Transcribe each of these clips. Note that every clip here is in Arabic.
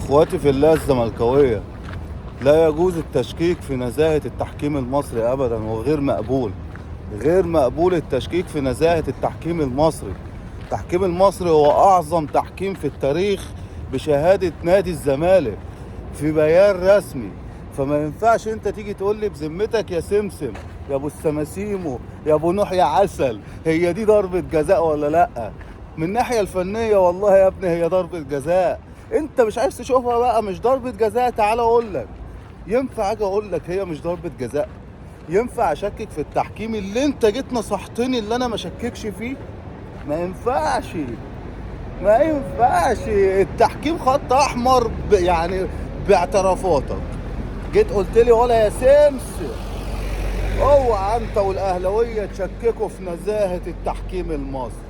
اخواتي في الله الزملكاويه، لا يجوز التشكيك في نزاهة التحكيم المصري ابدا، وغير مقبول. غير مقبول التشكيك في نزاهة التحكيم المصري. التحكيم المصري هو اعظم تحكيم في التاريخ بشهادة نادي الزمالك في بيان رسمي. فما ينفعش انت تيجي تقول لي بذمتك يا سمسم، يا ابو السماسيمو، يا ابو نوح يا عسل، هي دي ضربة جزاء ولا لا؟ من الناحية الفنية والله يا ابني هي ضربة جزاء. انت مش عايز تشوفها بقى مش ضربة جزاء، تعال اقول لك. ينفع اجي اقول لك هي مش ضربة جزاء؟ ينفع اشكك في التحكيم اللي انت جيت نصحتني اللي انا ما شككش فيه؟ ما ينفعش. ما ينفعش التحكيم خط احمر يعني باعترافاتك. جيت قلت لي ولا يا سمس، اوعى انت والاهلاويه تشككوا في نزاهه التحكيم المصري.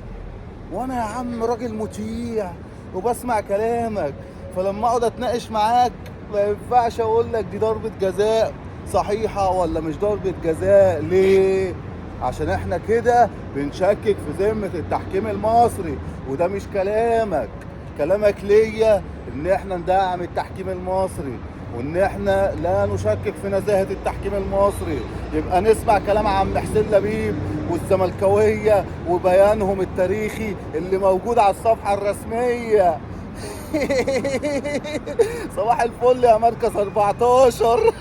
وانا يا عم راجل مطيع وبسمع كلامك، فلما اقعد اتناقش معاك ما ينفعش اقول لك دي ضربة جزاء صحيحة ولا مش ضربة جزاء. ليه؟ عشان احنا كده بنشكك في ذمة التحكيم المصري، وده مش كلامك. كلامك ليا ان احنا ندعم التحكيم المصري، وان احنا لا نشكك في نزاهة التحكيم المصري. يبقى نسمع كلام عم حسين لبيب والزملكاوية وبيانهم التاريخي اللي موجود على الصفحة الرسمية. صباح الفل يا مركز 14.